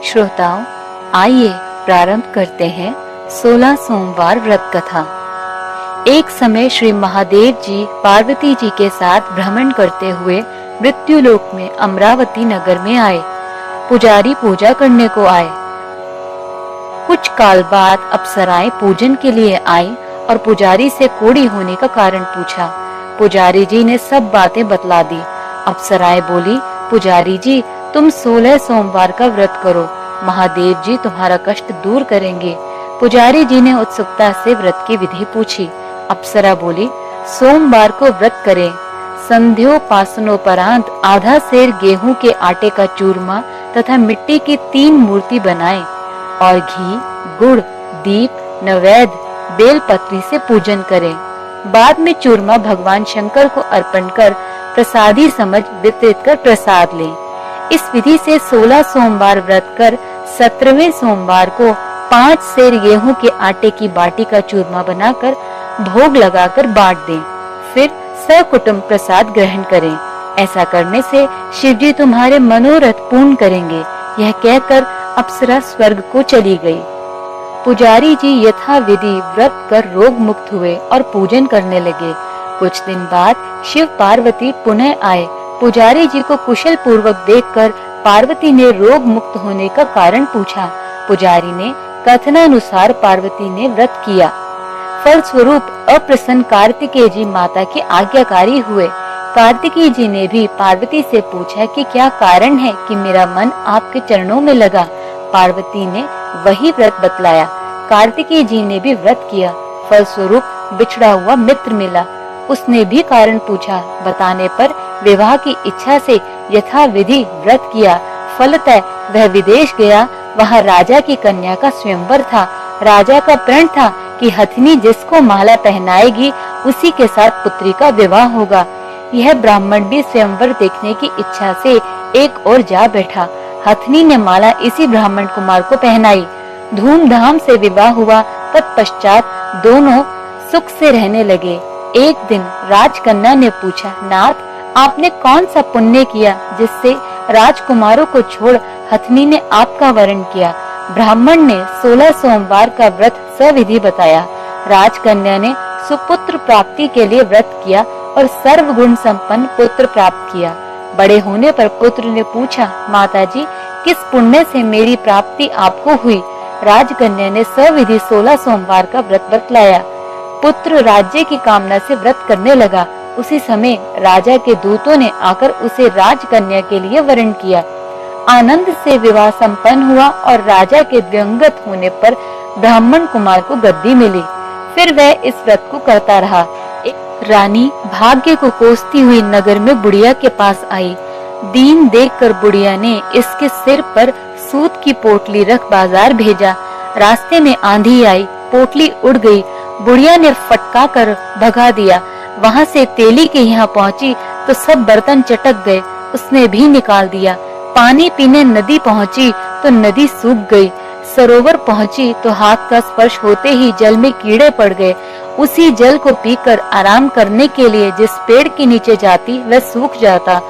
श्रोताओं, आइए प्रारंभ करते हैं 16 सोमवार व्रत कथा। एक समय श्री महादेव जी पार्वती जी के साथ भ्रमण करते हुए मृत्युलोक में अमरावती नगर में आए। पुजारी पूजा करने को आए। कुछ काल बाद अप्सराएं पूजन के लिए आई और पुजारी से कोढ़ी होने का कारण पूछा। पुजारी जी ने सब बातें बतला दी। अप्सराएं बोली, पुजारी जी तुम 16 सोमवार का व्रत करो, महादेव जी तुम्हारा कष्ट दूर करेंगे। पुजारी जी ने उत्सुकता से व्रत की विधि पूछी। अप्सरा बोली, सोमवार को व्रत करें। संध्योपासनोपरांत आधा सेर गेहूं के आटे का चूरमा तथा मिट्टी की 3 मूर्ति बनाएं और घी, गुड़, दीप, नैवेद्य, बेलपत्री से पूजन करें। बाद में चूरमा भगवान शंकर को अर्पण कर प्रसादी समझ वितरित कर प्रसाद लें। इस विधि से 16 सोमवार व्रत कर 17वें सोमवार को 5 सेर गेहूं के आटे की बाटी का चूरमा बनाकर भोग लगाकर बांट दें। फिर सकुटुंब प्रसाद ग्रहण करें। ऐसा करने से शिव जी तुम्हारे मनोरथ पूर्ण करेंगे। यह कहकर अप्सरा स्वर्ग को चली गई। पुजारी जी यथा विधि व्रत कर रोग मुक्त हुए और पूजन करने लगे। कुछ दिन बाद शिव पार्वती पुनः आए। पुजारी जी को कुशल पूर्वक देखकर पार्वती ने रोग मुक्त होने का कारण पूछा। पुजारी ने कथनानुसार पार्वती ने व्रत किया। फलस्वरूप अप्रसन्न कार्तिकेय जी माता के आज्ञाकारी हुए। कार्तिकेय जी ने भी पार्वती से पूछा कि क्या कारण है कि मेरा मन आपके चरणों में लगा। पार्वती ने वही व्रत बतलाया। कार्तिकेय जी ने भी व्रत किया। फलस्वरूप बिछड़ा हुआ मित्र मिला। उसने भी कारण पूछा। बताने पर विवाह की इच्छा से यथा विधि व्रत किया। फलतः वह विदेश गया। वहाँ राजा की कन्या का स्वयंवर था। राजा का प्रण था कि हथिनी जिसको माला पहनाएगी उसी के साथ पुत्री का विवाह होगा। यह ब्राह्मण भी स्वयंवर देखने की इच्छा से एक ओर जा बैठा। हथिनी ने माला इसी ब्राह्मण कुमार को पहनाई। धूमधाम से विवाह हुआ। तत्पश्चात दोनों सुख से रहने लगे। एक दिन राजकन्या ने पूछा, नाथ आपने कौन सा पुण्य किया जिससे राजकुमारों को छोड़ हथिनी ने आपका वरण किया। ब्राह्मण ने 16 सोमवार का व्रत सविधि बताया। राजकन्या ने सुपुत्र प्राप्ति के लिए व्रत किया और सर्वगुण संपन्न पुत्र प्राप्त किया। बड़े होने पर पुत्र ने पूछा, माताजी किस पुण्य से मेरी प्राप्ति आपको हुई। राजकन्या ने सविधि 16 सोमवार का व्रत बतलाया। पुत्र राज्य की कामना से व्रत करने लगा। उसी समय राजा के दूतों ने आकर उसे राजकन्या के लिए वरण किया। आनंद से विवाह संपन्न हुआ और राजा के दिवंगत होने पर ब्राह्मण कुमार को गद्दी मिली। फिर वह इस व्रत को करता रहा। रानी भाग्य को कोसती हुई नगर में बुढ़िया के पास आई। दीन देखकर बुढ़िया ने इसके सिर पर सूत की पोटली रख बाजार भेजा। रास्ते में आंधी आई, पोटली उड़ गई। बुढ़िया ने फटका कर भगा दिया। वहाँ से तेली के यहाँ पहुँची तो सब बर्तन चटक गए। उसने भी निकाल दिया। पानी पीने नदी पहुँची तो नदी सूख गई। सरोवर पहुँची तो हाथ का स्पर्श होते ही जल में कीड़े पड़ गए। उसी जल को पीकर आराम करने के लिए जिस पेड़ के नीचे जाती वह सूख जाता।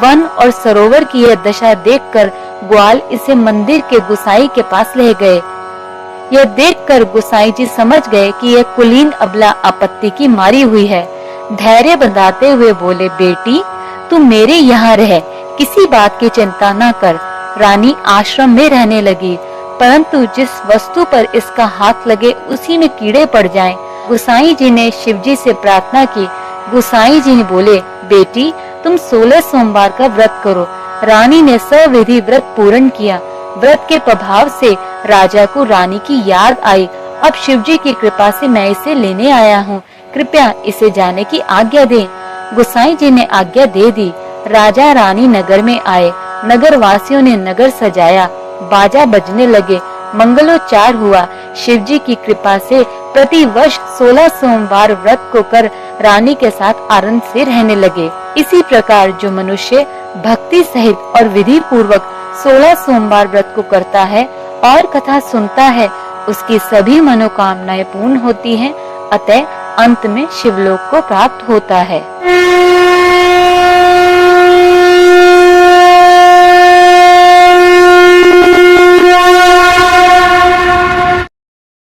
वन और सरोवर की यह दशा देखकर ग्वाल इसे मंदिर के गुसाई के पास ले गए। यह देखकर गुसाई जी समझ गए कि यह कुलीन अबला आपत्ति की मारी हुई है। धैर्य बंधाते हुए बोले, बेटी तू मेरे यहाँ रह, किसी बात की चिंता न कर। रानी आश्रम में रहने लगी, परंतु जिस वस्तु पर इसका हाथ लगे उसी में कीड़े पड़ जाएं। गुसाई जी ने शिव जी से प्रार्थना की। गुसाई जी ने बोले, बेटी तुम 16 सोमवार का व्रत करो। रानी ने सविधि व्रत पूर्ण किया। व्रत के प्रभाव से राजा को रानी की याद आई। अब शिव जी की कृपा से मैं इसे लेने आया हूँ। कृपया इसे जाने की आज्ञा दें। गुसाई जी ने आज्ञा दे दी। राजा रानी नगर में आए। नगर वासियों ने नगर सजाया। बाजा बजने लगे। मंगलोच्चार हुआ। शिव जी की कृपा से प्रति वर्ष 16 सोमवार व्रत को कर रानी के साथ आनंद से रहने लगे। इसी प्रकार जो मनुष्य भक्ति सहित और विधि पूर्वक 16 सोमवार व्रत को करता है और कथा सुनता है, उसकी सभी मनोकामनाएं पूर्ण होती हैं। अतः अंत में शिवलोक को प्राप्त होता है।